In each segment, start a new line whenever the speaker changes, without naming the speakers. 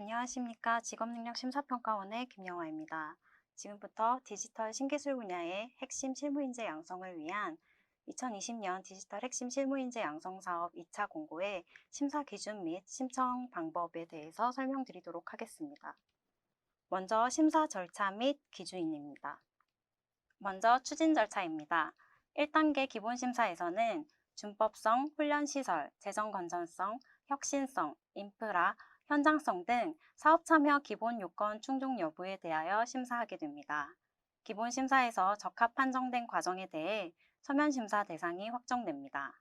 안녕하십니까. 직업능력심사평가원의 김영화입니다. 지금부터 디지털 신기술 분야의 핵심 실무인재 양성을 위한 2020년 디지털 핵심 실무인재 양성 사업 2차 공고의 심사 기준 및 신청 방법에 대해서 설명드리도록 하겠습니다. 먼저 심사 절차 및 기준입니다. 먼저 추진 절차입니다. 1단계 기본심사에서는 준법성, 훈련시설, 재정 건전성, 혁신성, 인프라, 현장성 등 사업 참여 기본 요건 충족 여부에 대하여 심사하게 됩니다. 기본심사에서 적합 판정된 과정에 대해 서면심사 대상이 확정됩니다.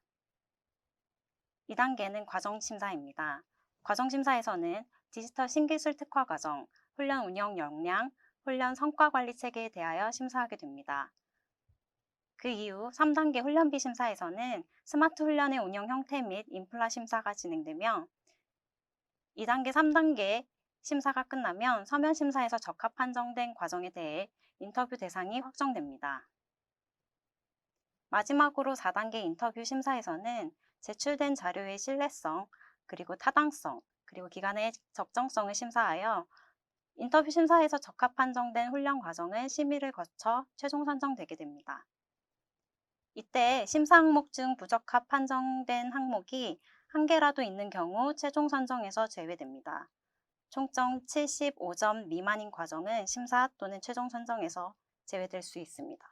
2단계는 과정심사입니다. 과정심사에서는 디지털 신기술 특화 과정, 훈련 운영 역량, 훈련 성과 관리 체계에 대하여 심사하게 됩니다. 그 이후 3단계 훈련비 심사에서는 스마트 훈련의 운영 형태 및 인프라 심사가 진행되며 2단계, 3단계 심사가 끝나면 서면 심사에서 적합 판정된 과정에 대해 인터뷰 대상이 확정됩니다. 마지막으로 4단계 인터뷰 심사에서는 제출된 자료의 신뢰성, 그리고 타당성, 그리고 기간의 적정성을 심사하여 인터뷰 심사에서 적합 판정된 훈련 과정은 심의를 거쳐 최종 선정되게 됩니다. 이때 심사 항목 중 부적합 판정된 항목이 한 개라도 있는 경우 최종 선정에서 제외됩니다. 총점 75점 미만인 과정은 심사 또는 최종 선정에서 제외될 수 있습니다.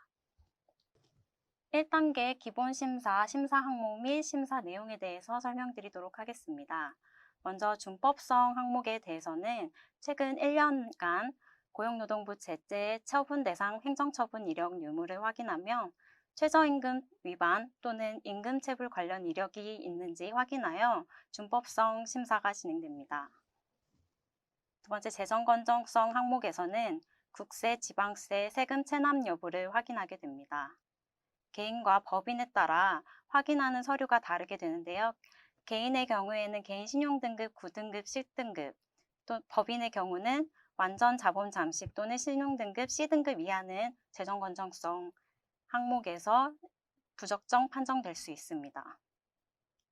1단계 기본심사, 심사 항목 및 심사 내용에 대해서 설명드리도록 하겠습니다. 먼저 준법성 항목에 대해서는 최근 1년간 고용노동부 제재 처분 대상 행정처분 이력 유무를 확인하며 최저임금 위반 또는 임금체불 관련 이력이 있는지 확인하여 준법성 심사가 진행됩니다. 두 번째 재정건전성 항목에서는 국세, 지방세, 세금 체납 여부를 확인하게 됩니다. 개인과 법인에 따라 확인하는 서류가 다르게 되는데요. 개인의 경우에는 개인 신용등급 9등급, 10등급, 또 법인의 경우는 완전 자본 잠식 또는 신용등급 C등급 이하는 재정건전성 항목에서 부적정 판정될 수 있습니다.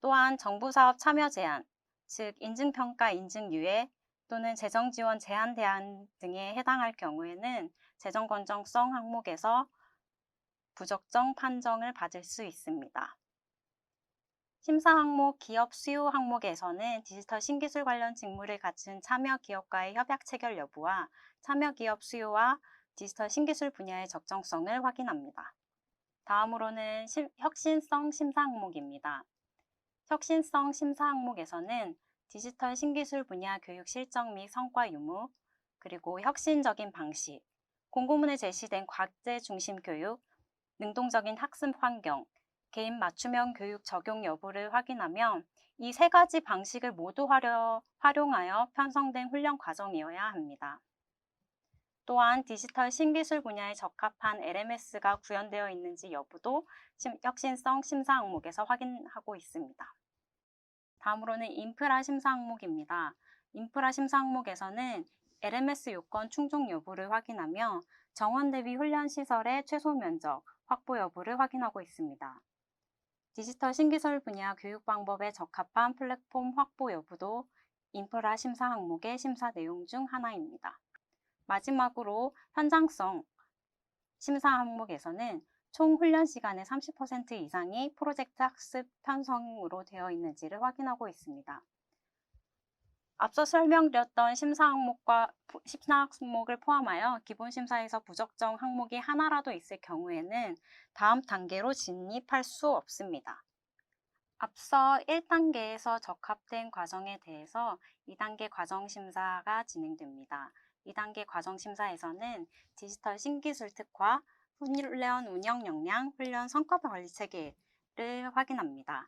또한 정부사업 참여 제한, 즉 인증평가 인증유예 또는 재정지원 제한 대안 등에 해당할 경우에는 재정건전성 항목에서 부적정 판정을 받을 수 있습니다. 심사 항목 기업 수요 항목에서는 디지털 신기술 관련 직무를 갖춘 참여 기업과의 협약 체결 여부와 참여 기업 수요와 디지털 신기술 분야의 적정성을 확인합니다. 다음으로는 혁신성 심사 항목입니다. 혁신성 심사 항목에서는 디지털 신기술 분야 교육 실적 및 성과 유무, 그리고 혁신적인 방식, 공고문에 제시된 과제 중심 교육, 능동적인 학습 환경, 개인 맞춤형 교육 적용 여부를 확인하며 이 세 가지 방식을 모두 활용하여 편성된 훈련 과정이어야 합니다. 또한 디지털 신기술 분야에 적합한 LMS가 구현되어 있는지 여부도 혁신성 심사 항목에서 확인하고 있습니다. 다음으로는 인프라 심사 항목입니다. 인프라 심사 항목에서는 LMS 요건 충족 여부를 확인하며 정원 대비 훈련 시설의 최소 면적 확보 여부를 확인하고 있습니다. 디지털 신기술 분야 교육 방법에 적합한 플랫폼 확보 여부도 인프라 심사 항목의 심사 내용 중 하나입니다. 마지막으로 현장성 심사 항목에서는 총 훈련 시간의 30% 이상이 프로젝트 학습 편성으로 되어 있는지를 확인하고 있습니다. 앞서 설명드렸던 심사 항목을 포함하여 기본 심사에서 부적정 항목이 하나라도 있을 경우에는 다음 단계로 진입할 수 없습니다. 앞서 1단계에서 적합된 과정에 대해서 2단계 과정심사가 진행됩니다. 2단계 과정심사에서는 디지털 신기술 특화, 훈련 운영 역량, 훈련 성과 관리 체계를 확인합니다.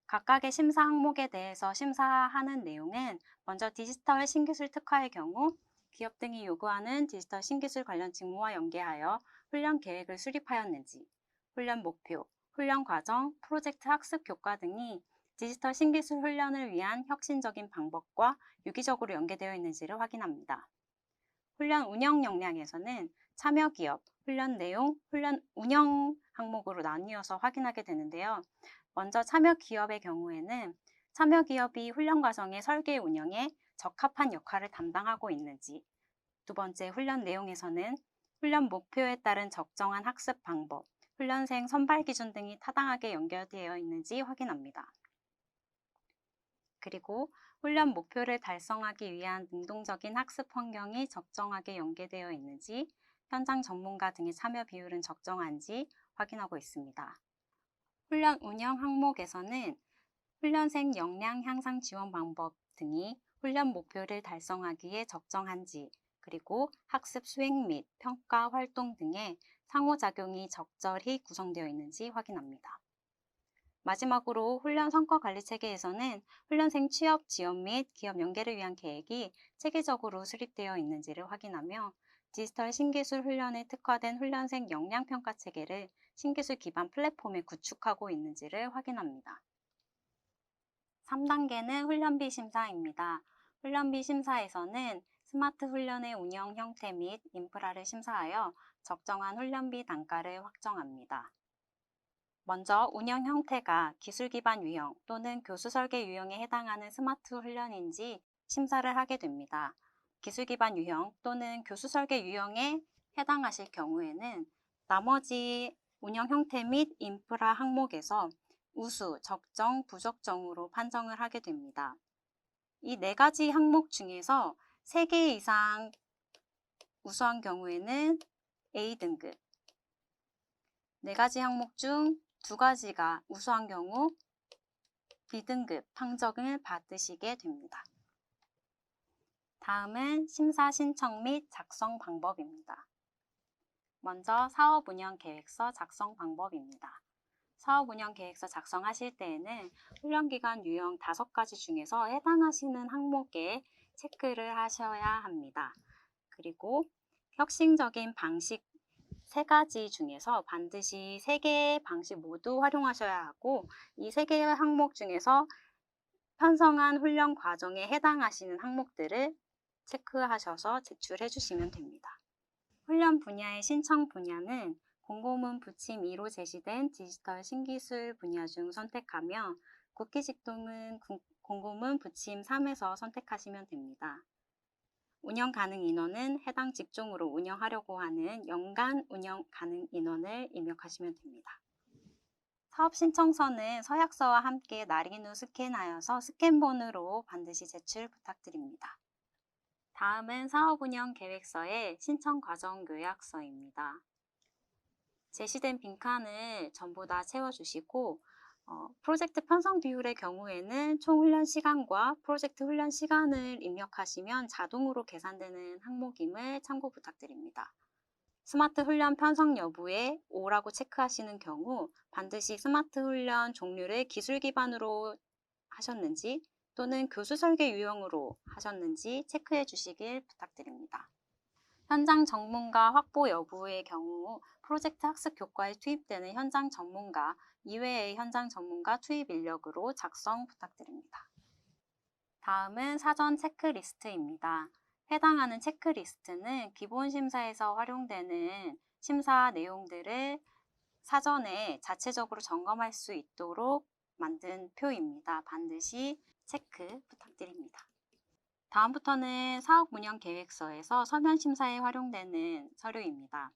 각각의 심사 항목에 대해서 심사하는 내용은 먼저 디지털 신기술 특화의 경우 기업 등이 요구하는 디지털 신기술 관련 직무와 연계하여 훈련 계획을 수립하였는지, 훈련 목표, 훈련 과정, 프로젝트 학습 교과 등이 디지털 신기술 훈련을 위한 혁신적인 방법과 유기적으로 연계되어 있는지를 확인합니다. 훈련 운영 역량에서는 참여 기업, 훈련 내용, 훈련 운영 항목으로 나뉘어서 확인하게 되는데요. 먼저 참여 기업의 경우에는 참여 기업이 훈련 과정의 설계 운영에 적합한 역할을 담당하고 있는지, 두 번째 훈련 내용에서는 훈련 목표에 따른 적정한 학습 방법, 훈련생 선발 기준 등이 타당하게 연결되어 있는지 확인합니다. 그리고 훈련 목표를 달성하기 위한 능동적인 학습 환경이 적정하게 연계되어 있는지, 현장 전문가 등의 참여 비율은 적정한지 확인하고 있습니다. 훈련 운영 항목에서는 훈련생 역량 향상 지원 방법 등이 훈련 목표를 달성하기에 적정한지, 그리고 학습 수행 및 평가 활동 등의 상호작용이 적절히 구성되어 있는지 확인합니다. 마지막으로 훈련 성과 관리 체계에서는 훈련생 취업 지원 및 기업 연계를 위한 계획이 체계적으로 수립되어 있는지를 확인하며 디지털 신기술 훈련에 특화된 훈련생 역량 평가 체계를 신기술 기반 플랫폼에 구축하고 있는지를 확인합니다. 3단계는 훈련비 심사입니다. 훈련비 심사에서는 스마트 훈련의 운영 형태 및 인프라를 심사하여 적정한 훈련비 단가를 확정합니다. 먼저 운영 형태가 기술 기반 유형 또는 교수 설계 유형에 해당하는 스마트 훈련인지 심사를 하게 됩니다. 기술 기반 유형 또는 교수 설계 유형에 해당하실 경우에는 나머지 운영 형태 및 인프라 항목에서 우수, 적정, 부적정으로 판정을 하게 됩니다. 이 4가지 항목 중에서 3개 이상 우수한 경우에는 A등급, 4가지 항목 중 2가지가 우수한 경우 B등급 판정을 받으시게 됩니다. 다음은 심사 신청 및 작성 방법입니다. 먼저 사업운영계획서 작성 방법입니다. 사업운영계획서 작성하실 때에는 훈련기간 유형 5가지 중에서 해당하시는 항목에 체크를 하셔야 합니다. 그리고 혁신적인 방식 3가지 중에서 반드시 3개의 방식 모두 활용하셔야 하고, 이 3개의 항목 중에서 편성한 훈련 과정에 해당하시는 항목들을 체크하셔서 제출해 주시면 됩니다. 훈련 분야의 신청 분야는 공고문 부침 2로 제시된 디지털 신기술 분야 중 선택하며 국기 직동은 공고문 부침 3에서 선택하시면 됩니다. 운영 가능 인원은 해당 직종으로 운영하려고 하는 연간 운영 가능 인원을 입력하시면 됩니다. 사업 신청서는 서약서와 함께 날인 후 스캔하여서 스캔본으로 반드시 제출 부탁드립니다. 다음은 사업운영 계획서의 신청 과정 요약서입니다. 제시된 빈칸을 전부 다 채워주시고 프로젝트 편성 비율의 경우에는 총 훈련 시간과 프로젝트 훈련 시간을 입력하시면 자동으로 계산되는 항목임을 참고 부탁드립니다. 스마트 훈련 편성 여부에 O라고 체크하시는 경우 반드시 스마트 훈련 종류를 기술 기반으로 하셨는지 또는 교수 설계 유형으로 하셨는지 체크해 주시길 부탁드립니다. 현장 전문가 확보 여부의 경우 프로젝트 학습 교과에 투입되는 현장 전문가 이외의 현장 전문가 투입 인력으로 작성 부탁드립니다. 다음은 사전 체크리스트입니다. 해당하는 체크리스트는 기본 심사에서 활용되는 심사 내용들을 사전에 자체적으로 점검할 수 있도록 만든 표입니다. 반드시 체크 부탁드립니다. 다음부터는 사업운영계획서에서 서면심사에 활용되는 서류입니다.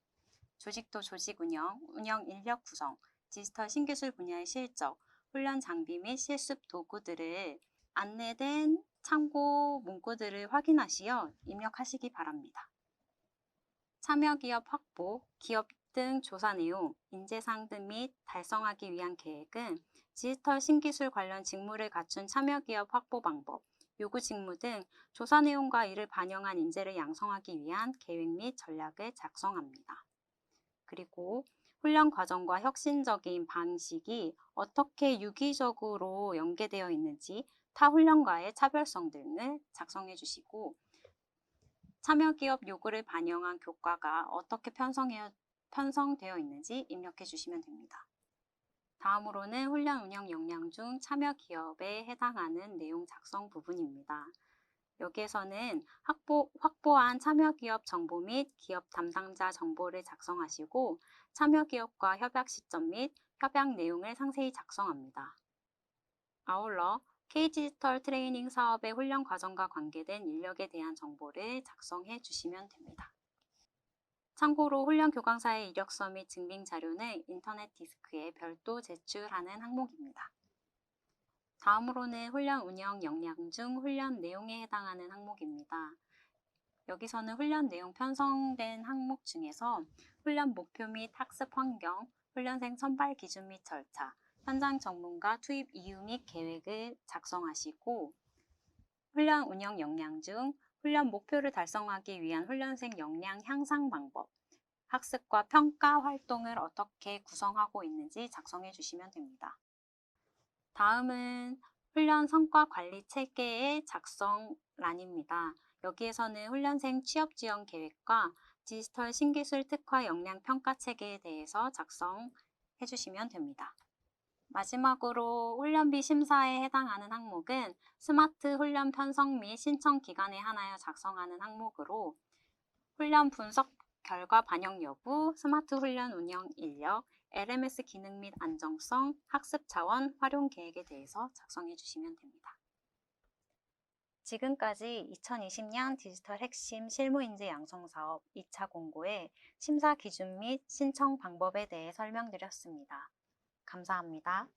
조직도 조직운영, 운영인력 구성, 디지털 신기술 분야의 실적, 훈련 장비 및 실습 도구들을 안내된 참고 문구들을 확인하시어 입력하시기 바랍니다. 참여기업 확보, 기업 등 조사 내용, 인재상드 및 달성하기 위한 계획은 디지털 신기술 관련 직무를 갖춘 참여기업 확보 방법, 요구 직무 등 조사 내용과 이를 반영한 인재를 양성하기 위한 계획 및 전략을 작성합니다. 그리고 훈련 과정과 혁신적인 방식이 어떻게 유기적으로 연계되어 있는지 타 훈련과의 차별성 등을 작성해 주시고 참여기업 요구를 반영한 교과가 어떻게 편성되어 있는지 입력해 주시면 됩니다. 다음으로는 훈련 운영 역량 중 참여기업에 해당하는 내용 작성 부분입니다. 여기에서는 확보한 참여기업 정보 및 기업 담당자 정보를 작성하시고 참여기업과 협약 시점 및 협약 내용을 상세히 작성합니다. 아울러 K디지털 트레이닝 사업의 훈련 과정과 관계된 인력에 대한 정보를 작성해 주시면 됩니다. 참고로 훈련 교강사의 이력서 및 증빙 자료는 인터넷 디스크에 별도 제출하는 항목입니다. 다음으로는 훈련 운영 역량 중 훈련 내용에 해당하는 항목입니다. 여기서는 훈련 내용 편성된 항목 중에서 훈련 목표 및 학습 환경, 훈련생 선발 기준 및 절차, 현장 전문가 투입 이유 및 계획을 작성하시고, 훈련 운영 역량 중 훈련 목표를 달성하기 위한 훈련생 역량 향상 방법, 학습과 평가 활동을 어떻게 구성하고 있는지 작성해 주시면 됩니다. 다음은 훈련 성과 관리 체계의 작성란입니다. 여기에서는 훈련생 취업 지원 계획과 디지털 신기술 특화 역량 평가 체계에 대해서 작성해 주시면 됩니다. 마지막으로 훈련비 심사에 해당하는 항목은 스마트 훈련 편성 및 신청 기간에 한하여 작성하는 항목으로 훈련 분석 결과 반영 여부, 스마트 훈련 운영 인력, LMS 기능 및 안정성, 학습 자원 활용 계획에 대해서 작성해 주시면 됩니다. 지금까지 2020년 디지털 핵심 실무인재 양성사업 2차 공고의 심사 기준 및 신청 방법에 대해 설명드렸습니다. 감사합니다.